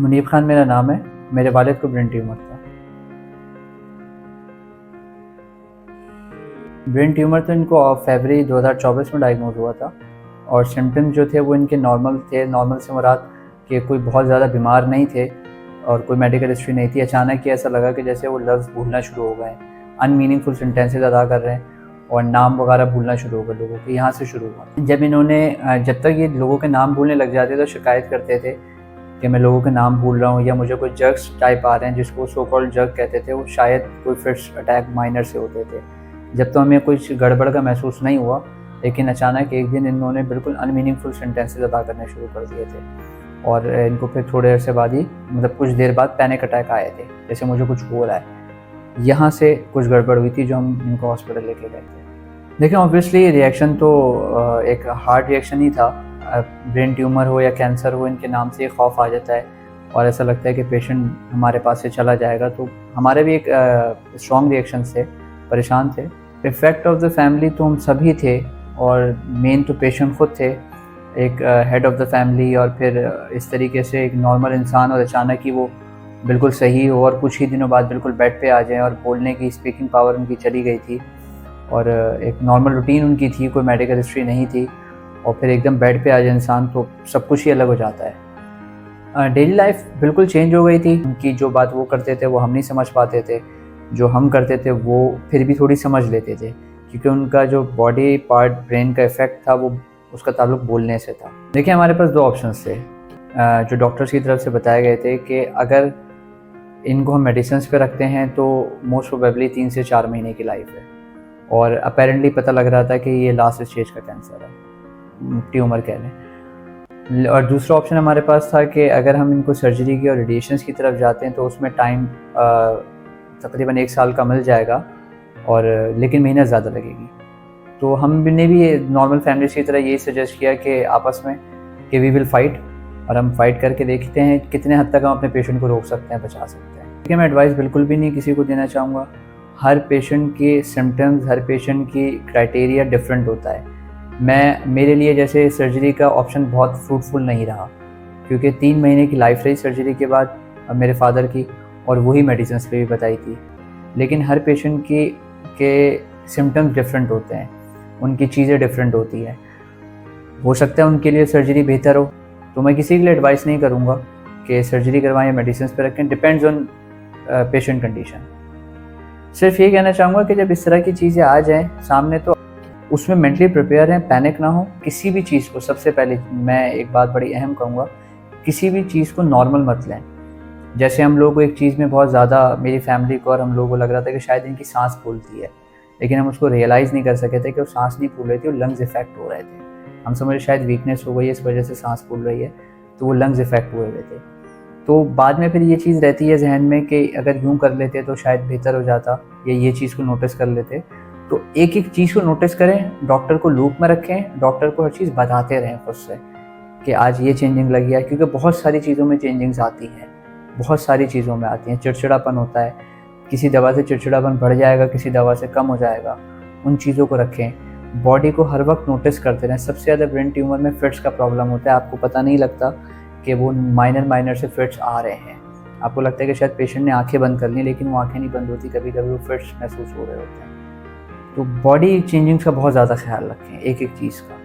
मुनीब खान मेरा नाम है। मेरे वालिद को ब्रेन ट्यूमर था। ब्रेन ट्यूमर तो इनको फरवरी 2024 में डायग्नोज हुआ था और सिम्टम्स जो थे वो इनके नॉर्मल थे। नॉर्मल से मुराद कि कोई बहुत ज़्यादा बीमार नहीं थे और कोई मेडिकल हिस्ट्री नहीं थी। अचानक ही ऐसा लगा कि जैसे वो लफ्ज़ भूलना शुरू हो गए हैं, अनमीनिंगफुल सेंटेंसेस अदा कर रहे हैं और नाम वगैरह भूलना शुरू हो गए लोगों के। यहाँ से शुरू हुआ। जब तक ये लोगों के नाम भूलने लग जाते तो शिकायत करते थे कि मैं लोगों के नाम भूल रहा हूँ या मुझे कोई जर्क्स टाइप आ रहे हैं, जिसको सो कॉल्ड जर्क कहते थे। वो शायद कोई फिट्स अटैक माइनर से होते थे। जब तो हमें कुछ गड़बड़ का महसूस नहीं हुआ, लेकिन अचानक एक दिन इन्होंने बिल्कुल अनमीनिंगफुल सेंटेंसेस अदा करने शुरू कर दिए थे और इनको फिर थोड़े अरसे बाद ही मतलब कुछ देर बाद पैनिक अटैक आए थे, जैसे मुझे कुछ हो रहा है। यहाँ से कुछ गड़बड़ हुई थी जो हम इनको हॉस्पिटल लेके गए थे। देखिए ऑब्वियसली रिएक्शन तो एक हार्ड रिएक्शन ही था। ब्रेन ट्यूमर हो या कैंसर हो, इनके नाम से खौफ आ जाता है और ऐसा लगता है कि पेशेंट हमारे पास से चला जाएगा। तो हमारे भी एक स्ट्रॉन्ग रिएक्शन से परेशान थे। इफेक्ट ऑफ द फैमिली तो हम सभी थे और मेन तो पेशेंट खुद थे, एक हेड ऑफ द फैमिली और फिर इस तरीके से एक नॉर्मल इंसान और अचानक ही वो बिल्कुल सही हो और कुछ ही दिनों बाद बिल्कुल बेड पे आ जाए और बोलने की स्पीकिंग पावर उनकी चली गई थी और एक नॉर्मल रूटीन उनकी थी, कोई मेडिकल हिस्ट्री नहीं थी और फिर एकदम बेड पे आ जाए इंसान तो सब कुछ ही अलग हो जाता है। डेली लाइफ बिल्कुल चेंज हो गई थी। उनकी जो बात वो करते थे वो हम नहीं समझ पाते थे, जो हम करते थे वो फिर भी थोड़ी समझ लेते थे, क्योंकि उनका जो बॉडी पार्ट ब्रेन का इफेक्ट था वो उसका ताल्लुक बोलने से था। देखिए हमारे पास दो ऑप्शंस थे जो डॉक्टर्स की तरफ से बताए गए थे कि अगर इनको हम मेडिसिन पे रखते हैं तो मोस्ट प्रोबेबली 3 से 4 महीने की लाइफ है और अपेरेंटली पता लग रहा था कि ये लास्ट स्टेज का कैंसर है, ट्यूमर कह लें। और दूसरा ऑप्शन हमारे पास था कि अगर हम इनको सर्जरी की और रेडिएशंस की तरफ जाते हैं तो उसमें टाइम तकरीबन 1 साल का मिल जाएगा और लेकिन मेहनत ज़्यादा लगेगी। तो हमने भी नॉर्मल फैमिलीज की तरह यही सजेस्ट किया कि आपस में कि वी विल फाइट और हम फाइट करके देखते हैं कितने हद तक हम अपने पेशेंट को रोक सकते हैं, बचा सकते हैं। देखिए मैं एडवाइस बिल्कुल भी नहीं किसी को देना चाहूँगा। हर पेशेंट के सिम्टम्स, हर पेशेंट की क्राइटेरिया डिफरेंट होता है। मेरे लिए जैसे सर्जरी का ऑप्शन बहुत फ्रूटफुल नहीं रहा, क्योंकि 3 महीने की लाइफ रही सर्जरी के बाद मेरे फादर की और वही मेडिसिन पे भी बताई थी। लेकिन हर पेशेंट के सिम्टम्स डिफरेंट होते हैं, उनकी चीज़ें डिफरेंट होती हैं। हो सकता है उनके लिए सर्जरी बेहतर हो, तो मैं किसी के लिए एडवाइस नहीं करूँगा कि सर्जरी करवाएं या मेडिसिन पे रखें। Depends on patient condition. सिर्फ ये कहना चाहूँगा कि जब इस तरह की चीज़ें आ जाएं सामने तो उसमें मेंटली प्रिपेयर हैं, पैनिक ना हो। किसी भी चीज़ को सबसे पहले मैं एक बात बड़ी अहम कहूँगा, किसी भी चीज़ को नॉर्मल मत लें। जैसे हम लोग को एक चीज़ में बहुत ज़्यादा, मेरी फैमिली को और हम लोगों को लग रहा था कि शायद इनकी सांस फूलती है, लेकिन हम उसको रियलाइज़ नहीं कर सके थे कि वो सांस नहीं फूल रही थी, वो लंग्स इफेक्ट हो रहे थे। हम समझे शायद वीकनेस हो गई है, इस वजह से सांस फूल रही है, तो वो लंग्स इफेक्ट हुए हुए थे। तो बाद में फिर ये चीज़ रहती है जहन में कि अगर यूँ कर लेते तो शायद बेहतर हो जाता या ये चीज़ को नोटिस कर लेते। तो एक एक चीज़ को नोटिस करें, डॉक्टर को लूप में रखें, डॉक्टर को हर चीज़ बताते रहें खुद से कि आज ये चेंजिंग लगी है, क्योंकि बहुत सारी चीज़ों में चेंजिंग्स आती हैं, बहुत सारी चीज़ों में आती हैं। चिड़चिड़ापन होता है, किसी दवा से चिड़चिड़ापन बढ़ जाएगा, किसी दवा से कम हो जाएगा। उन चीज़ों को रखें, बॉडी को हर वक्त नोटिस करते रहें। सबसे ज़्यादा ब्रेन ट्यूमर में फिट्स का प्रॉब्लम होता है। आपको पता नहीं लगता कि वो माइनर से फिट्स आ रहे हैं। आपको लगता है कि शायद पेशेंट ने आंखें बंद कर ली, लेकिन वो आंखें नहीं बंद होती, कभी कभी वो फिट्स महसूस हो रहे होते हैं। तो बॉडी चेंजिंग्स का बहुत ज़्यादा ख्याल रखें, एक एक चीज़ का।